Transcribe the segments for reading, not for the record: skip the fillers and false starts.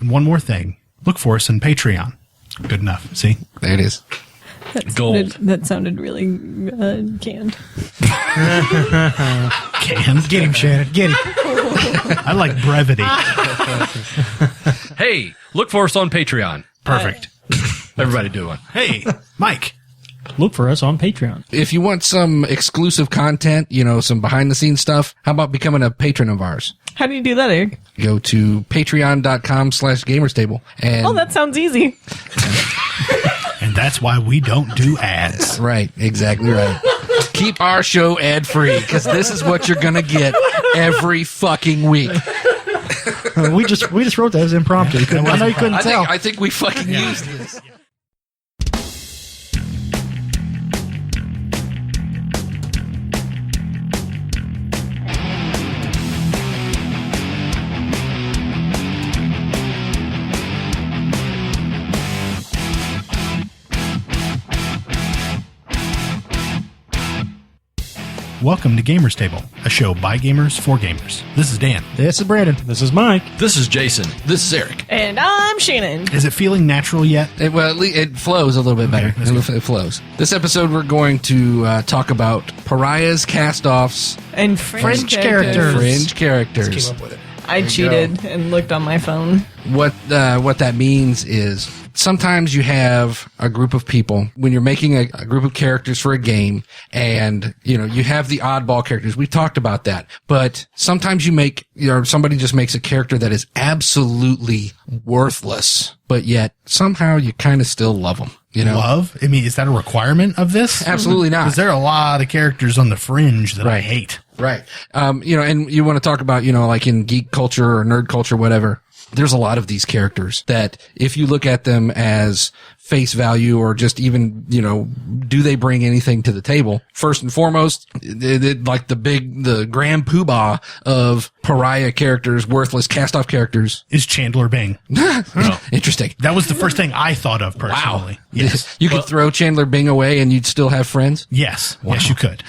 And one more thing. Look for us on Patreon. Good enough. See? There it is. That sounded really canned. Canned? Get him, Shannon. Get him. I like brevity. Hey, look for us on Patreon. Perfect. Everybody do one. Hey, Mike. Look for us on Patreon. If you want some exclusive content, some behind the scenes stuff, how about becoming a patron of ours? How do you do that, Eric? Go to patreon.com/gamerstable. And Oh, that sounds easy. And that's why we don't do ads. right, exactly right. Keep our show ad free because this is what you're gonna get every fucking week. We just wrote that as impromptu. I know you couldn't tell. I think we fucking used this. Welcome to Gamers Table, a show by gamers for gamers. This is Dan. This is Brandon. This is Mike. This is Jayson. This is Eric. And I'm Shannon. Is it feeling natural yet? Well, at least it flows a little bit better. It flows. This episode, we're going to talk about Pariahs, cast-offs, And Fringe characters. Fringe characters. Just came up with it. I cheated and looked on my phone. What that means is sometimes you have a group of people when you're making a group of characters for a game, and you have the oddball characters. We've talked about that, but sometimes somebody just makes a character that is absolutely worthless, but yet somehow you kind of still love them. Love? I mean, is that a requirement of this? Absolutely not. Because there are a lot of characters on the Fringe that I hate. Right. And you want to talk about, like in geek culture or nerd culture, whatever. There's a lot of these characters that if you look at them as face value or just even, do they bring anything to the table? First and foremost, like the grand poobah of pariah characters, worthless cast-off characters. Is Chandler Bing. Interesting. That was the first thing I thought of personally. Wow. Yes. You could throw Chandler Bing away and you'd still have friends? Yes. Wow. Yes, you could.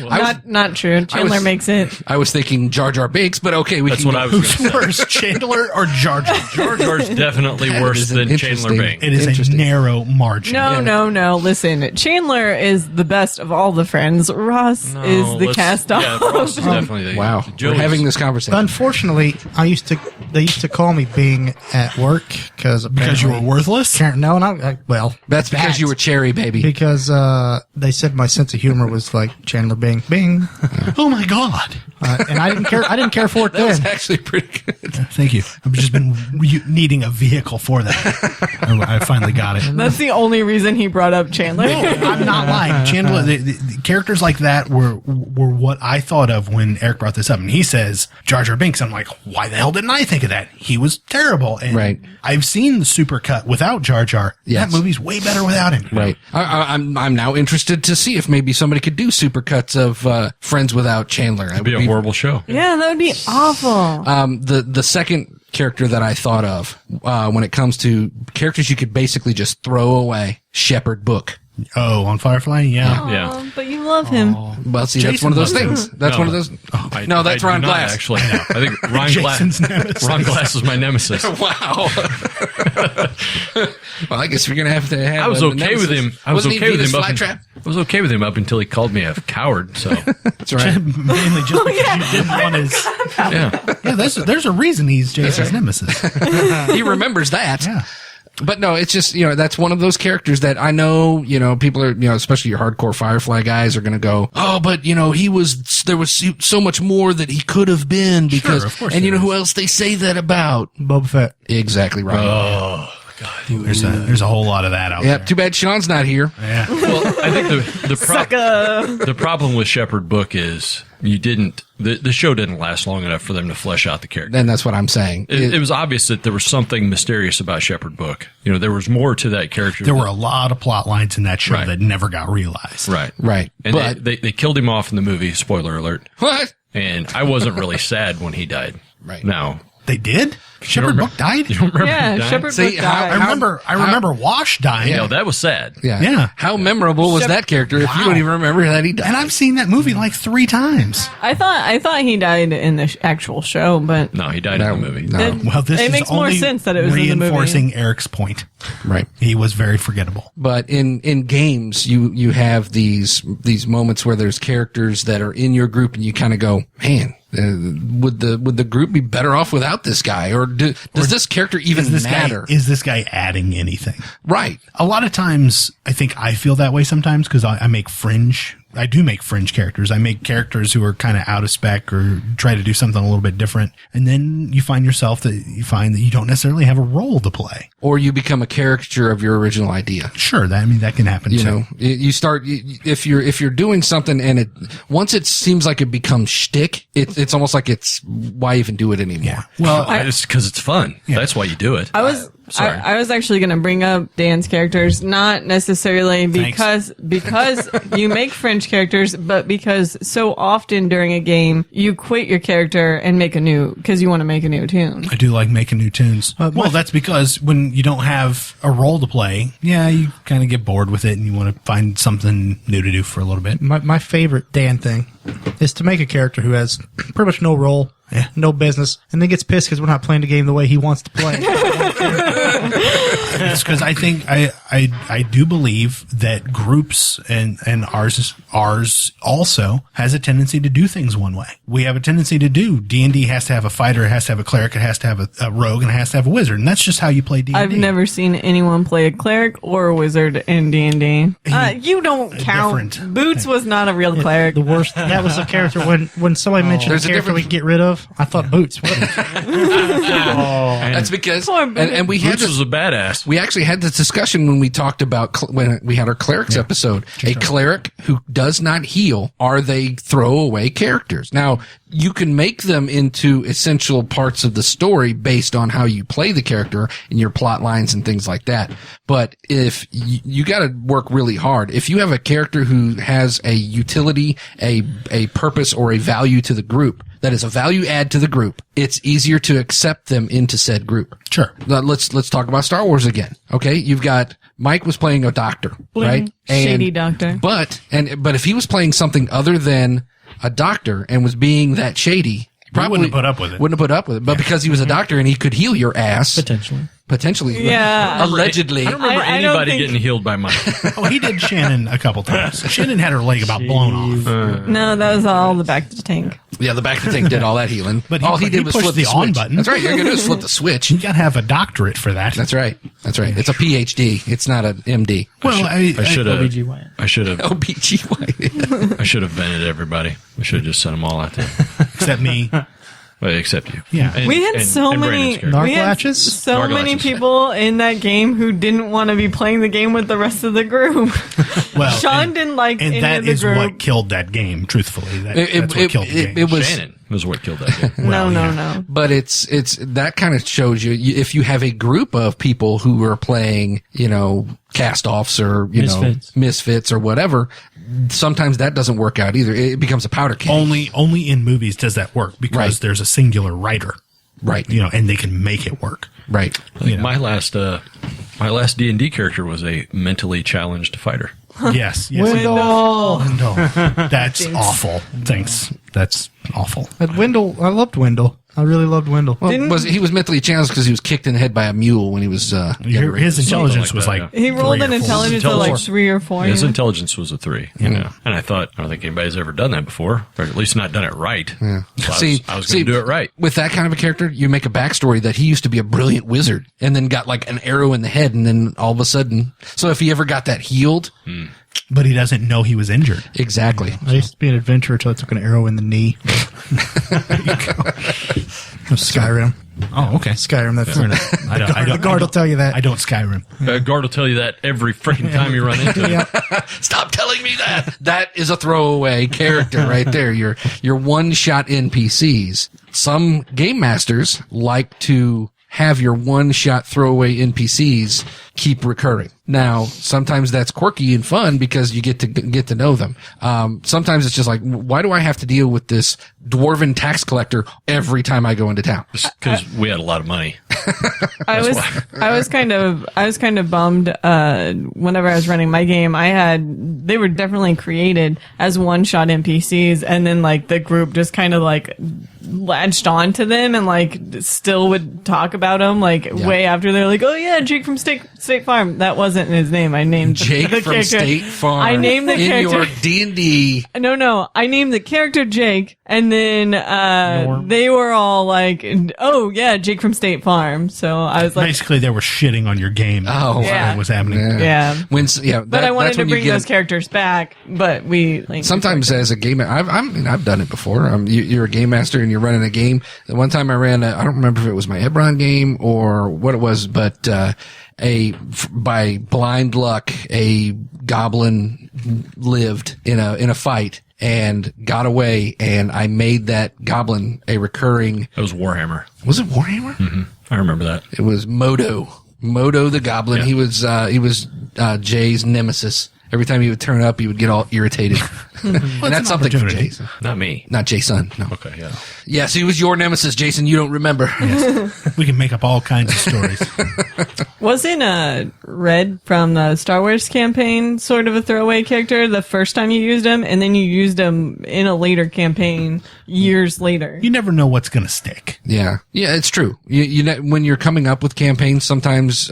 Not true. Chandler makes it. I was thinking Jar Jar Binks, but okay. That's what I was Who's going to say. worse, Chandler or Jar Jar? Jar Jar's definitely worse than Chandler Bing. It is a narrow margin. No. Listen, Chandler is the best of all the friends. Ross is the cast-off. Yeah, Ross is definitely the Wow. We're having this conversation. Unfortunately, they used to call me Bing at work because you were worthless? No, not well. That's because you were cherry, baby. Because they said my sense of humor was like Chandler Bing, Bing, Oh my God. and I didn't care. I didn't care for it That was then. actually pretty good. Thank you. I've just been needing a vehicle for that. I finally got it. That's the only reason he brought up Chandler. No, I'm not lying. Chandler, the characters like that were what I thought of when Eric brought this up. And he says Jar Jar Binks. I'm like, why the hell didn't I think of that? He was terrible. And Right. I've seen the supercut without Jar Jar. Yes. That movie's way better without him. Right. I'm now interested to see if maybe somebody could do supercuts of Friends without Chandler. It'd be a horrible show. Yeah, that would be awful. The second character that I thought of when it comes to characters you could basically just throw away, Shepherd Book. Oh, on Firefly? Yeah. Yeah. But you love him. Well, see, that's Jason one of those loves things. him. That's No. one of those. I That's do Ron not, Glass. Actually, no. I think Ron Jason's Glass. nemesis. Ron Glass is my nemesis. Wow. Well, I guess we're gonna have to have. I was okay with him. I was Wasn't he okay with Venus him. Flytrap? I was okay with him up until he called me a coward. So That's right. Mainly just because you didn't want his. yeah. Yeah, there's a reason he's Jason's nemesis. He remembers that. Yeah. But no, it's just, that's one of those characters that I know, people are, especially your hardcore Firefly guys are going to go, oh, but, there was so much more that he could have been because, of course and there who else they say that about? Boba Fett. Exactly right. Oh God. There's a whole lot of that out Yeah, there. too bad Sean's not here. Yeah. Well, I think the problem with Shepherd Book is the show didn't last long enough for them to flesh out the character. And that's what I'm saying. It was obvious that there was something mysterious about Shepherd Book. There was more to that character. There were a lot of plot lines in that show Right. that never got realized. Right. But And they killed him off in the movie, spoiler alert. what? And I wasn't really sad when he died. Right. Now, They did? Shepherd Book died? You don't remember? Yeah, him dying? Shepherd See, Book how- died. I remember Wash dying. Yeah, that was sad. Yeah. How memorable was that character if you don't even remember that he died? And I've seen that movie like 3 times. I thought he died in the actual show, but No, he died in the movie. No. Well, this it is makes more only sense that it was in the movie. reinforcing Eric's point. Right. He was very forgettable. But in games, you have these moments where there's characters that are in your group and you kind of go, man, would the group be better off without this guy? Or does this character even matter? Is this guy adding anything? Right. A lot of times, I think I feel that way sometimes because I make fringe. I do make fringe characters. I make characters who are kind of out of spec or try to do something a little bit different. And then you find that you don't necessarily have a role to play. Or you become a caricature of your original idea. Sure. That can happen You too. know, you start, if you're doing something and once it seems like it becomes shtick, it's almost like why even do it anymore? Yeah. Well, It's because it's fun. That's why you do it. I was Sorry. I was actually going to bring up Dan's characters, not necessarily because you make French characters, but because so often during a game you quit your character and make a new because you want to make a new tune. I do like making new tunes. Well, that's because when you don't have a role to play, you kind of get bored with it and you want to find something new to do for a little bit. My favorite Dan thing is to make a character who has pretty much no role, no business, and then gets pissed because we're not playing the game the way he wants to play. It's because I think I do believe that groups and ours also has a tendency to do things one way. We have a tendency to do D&D has to have a fighter, it has to have a cleric, it has to have a rogue, and it has to have a wizard, and that's just how you play D&D. I've never seen anyone play a cleric or a wizard in D&D. You don't count. Different. Boots was not a real cleric. The worst. That was the character when somebody mentioned There's a a character difference- we get rid of. I thought Boots. What? That's because, Poor Boots. and we had Boots this, was a badass. we actually had this discussion when we talked about, when we had our clerics episode. A cleric who does not heal, are they throwaway characters? Now, you can make them into essential parts of the story based on how you play the character and your plot lines and things like that. But if you got to work really hard, if you have a character who has a utility, a purpose, or a value to the group, that is a value add to the group, it's easier to accept them into said group. Sure. Now, let's talk about Star Wars again. Okay, you've got Mike was playing a doctor, right? Shady doctor. But if he was playing something other than a doctor and was being that shady, probably wouldn't have put up with it. Wouldn't have put up with it. But because he was a doctor and he could heal your ass, potentially, Yeah. allegedly. I don't remember I don't anybody think- getting healed by Mike. Oh, he did Shannon a couple times. Shannon had her leg about blown off. No, that was all the back of the tank. Yeah, the back of the tank did all that healing. But all he did was pushed flip the the on switch. button. That's right. You're gonna do is flip the switch. You got to have a doctorate for that. That's right. That's right. It's a PhD. It's not an MD. Well, I should have. OBGYN. I should have. OBGYN. I should have vented everybody. I should have just sent them all out there. except me. Well, except you. Yeah. And- We had and- so and many, Brandon's character. we had Narglatches? so Narglatches. many people in that game who didn't want to be playing the game with the rest of the group. Well, Sean didn't like and any that of the is group. what killed that game. Truthfully, that's what killed the game. It was. Shannon was what killed that game. No. But it's that kind of shows you if you have a group of people who are playing, cast-offs or misfits or whatever. Sometimes that doesn't work out either. It becomes a powder keg. Only in movies does that work because Right. there's a singular writer, Right. and they can make it work. Right. My last D&D character was a mentally challenged fighter. Yes. Wendell. No, that's awful. Thanks. That's awful. Wendell. I loved Wendell. I really loved Wendell. Well, he was mentally challenged because he was kicked in the head by a mule when he was younger. His intelligence like was that, like He rolled 3 an or 4. intelligence of like 3 or 4. His yeah. intelligence was a 3. And I thought, I don't think anybody's ever done that before, or at least not done it right. Yeah. So I was going to do it right. With that kind of a character, you make a backstory that he used to be a brilliant wizard and then got like an arrow in the head and then all of a sudden, so if he ever got that healed, But he doesn't know he was injured. exactly. I used to be an adventurer until I took an arrow in the knee. Skyrim. Oh, okay. Skyrim. That's The guard will tell you that. I don't Skyrim. Guard will tell you that every freaking time you run into him. Stop telling me that. That is a throwaway character right there. Your one-shot NPCs. Some game masters like to have your one-shot throwaway NPCs keep recurring. Now, sometimes that's quirky and fun because you get to know them. Sometimes it's just like, why do I have to deal with this dwarven tax collector every time I go into town? Because we had a lot of money. I was kind of bummed whenever I was running my game. They were definitely created as one-shot NPCs, and then like the group just kind of like latched on to them and like still would talk about them like way after they're like, oh yeah, Jake from State Farm. That wasn't his name. I named Jake the from character. State Farm. I named the in character your D&D. No, I named the character Jake, and then they were all like, "Oh yeah, Jake from State Farm." So I was like, basically, they were shitting on your game. Oh, yeah. What was happening? Yeah. But I wanted to bring those characters back. But we sometimes as a game, I've done it before. You're a game master and you're running a game. The one time I ran, I don't remember if it was my Ebron game or what it was, but by blind luck, a goblin lived in a fight and got away, and I made that goblin a recurring. It was Warhammer. Was it Warhammer? Mm-hmm. I remember that. It was Modo the goblin. Yeah. He was Jay's nemesis. Every time he would turn up, he would get all irritated. And that's something for Jayson. Not me. Not Jayson. No. Okay, yeah. Yes, he was your nemesis, Jayson. You don't remember. Yes. We can make up all kinds of stories. Wasn't Red from the Star Wars campaign sort of a throwaway character the first time you used him, and then you used him in a later campaign years later? You never know what's going to stick. Yeah, it's true. You know, when you're coming up with campaigns, sometimes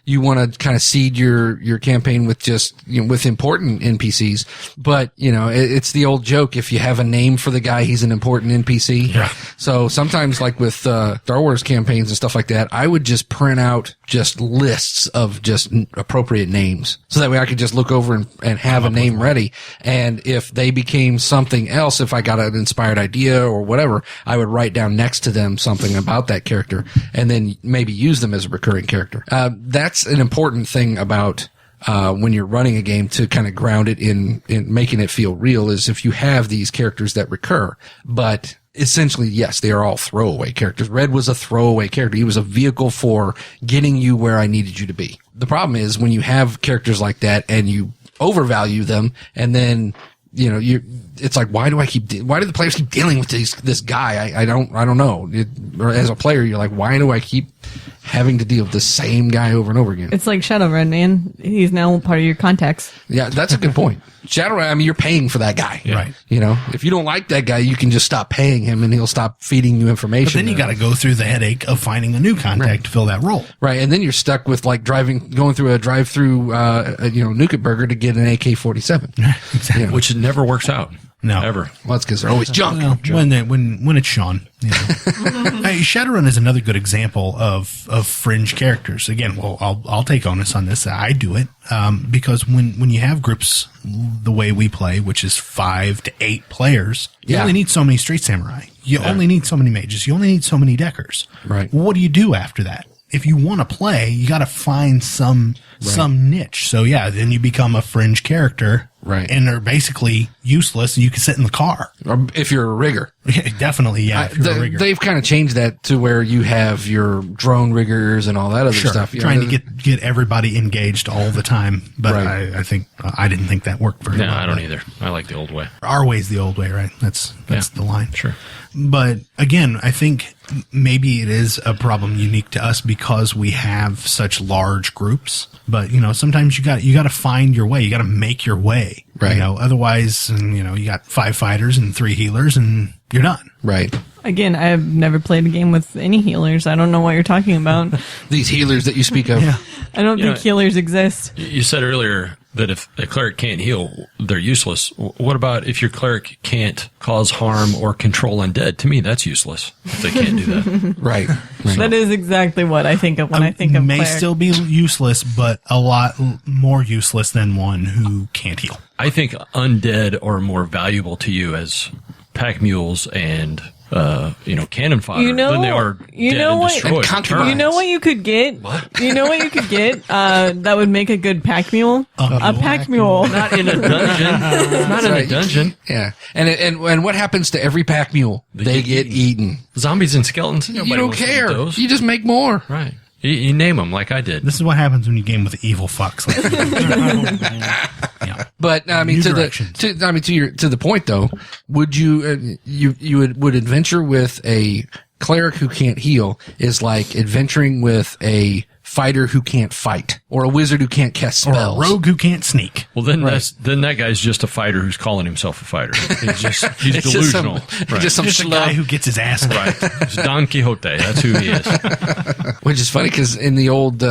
you want to kind of seed your campaign with just with important NPCs. But it's the old joke: if you have a name for the guy, he's an important NPC. Yeah. So sometimes, like with Star Wars campaigns and stuff like that, I would just print out just lists of just appropriate names, so that way I could just look over and have a name ready. And if they became something else, if I got an inspired idea or whatever, I would write down next to them something about that character, and then maybe use them as a recurring character. That's an important thing about when you're running a game, to kind of ground it in making it feel real, is if you have these characters that recur. But essentially, yes, they are all throwaway characters. Red was a throwaway character. He was a vehicle for getting you where I needed you to be. The problem is when you have characters like that and you overvalue them, and then it's like, why do the players keep dealing with this guy? I don't know. Or as a player, you're like, why do I keep having to deal with the same guy over and over again? It's like Shadowrun, man. He's now part of your contacts. Yeah, that's a good point. Shadowrun, you're paying for that guy. Right. If you don't like that guy, you can just stop paying him and he'll stop feeding you information. But then you got to go through the headache of finding a new contact to fill that role. Right. And then you're stuck with like going through a drive-through, Nuket to get an AK-47. Exactly. Which never works out. No. Ever. Well, that's because they're always junk. Well, when it's Sean. Hey, Shadowrun is another good example of fringe characters. Again, well, I'll take onus on this. I do it because when you have groups the way we play, which is 5 to 8 players, you only need so many street samurai. You only need so many mages. You only need so many deckers. Right. What do you do after that? If you want to play, you got to find some niche. So then you become a fringe character. Right. And they're basically useless. You can sit in the car. Or if you're a rigger. Definitely, yeah. If you're a rigger. They've kind of changed that to where you have your drone riggers and all that other stuff. Trying to get everybody engaged all the time. But I think I didn't think that worked very well. No, I don't either. I like the old way. Our way's the old way, right? That's the line. Sure. But again, I think maybe it is a problem unique to us because we have such large groups. But sometimes you got to find your way. You got to make your way. Right. Otherwise, you got 5 fighters and 3 healers, and you're done. Right. Again, I've never played a game with any healers. I don't know what you're talking about. These healers that you speak of. Yeah. I don't think healers exist. You said earlier that if a cleric can't heal, they're useless. What about if your cleric can't cause harm or control undead? To me, that's useless if they can't do that. Right. That is exactly what I think of when I think of may cleric. still be useless, but a lot more useless than one who can't heal. I think undead are more valuable to you as pack mules and cannon fodder You know- than they are you dead know and what- destroyed. And concubines. You know what you could get? What? You know what you could get that would make a good pack mule? A pack mule. Not in a dungeon. Not in a Right. dungeon. Yeah. And what happens to every pack mule? They get eaten. Zombies and skeletons. You Nobody don't wants to eat care. those. You just make more. Right. You name them like I did. This is what happens when you game with evil fucks. Yeah. But I mean, New to directions. the point though, would you would adventure with a cleric who can't heal is like adventuring with a fighter who can't fight or a wizard who can't cast Or a spells. rogue who can't sneak. Well, then that guy's just a fighter who's calling himself a fighter. He's It's delusional. Just some Just a schlub. guy who gets his ass kicked. Right. It's Don Quixote. That's who he is. Which is funny because in the old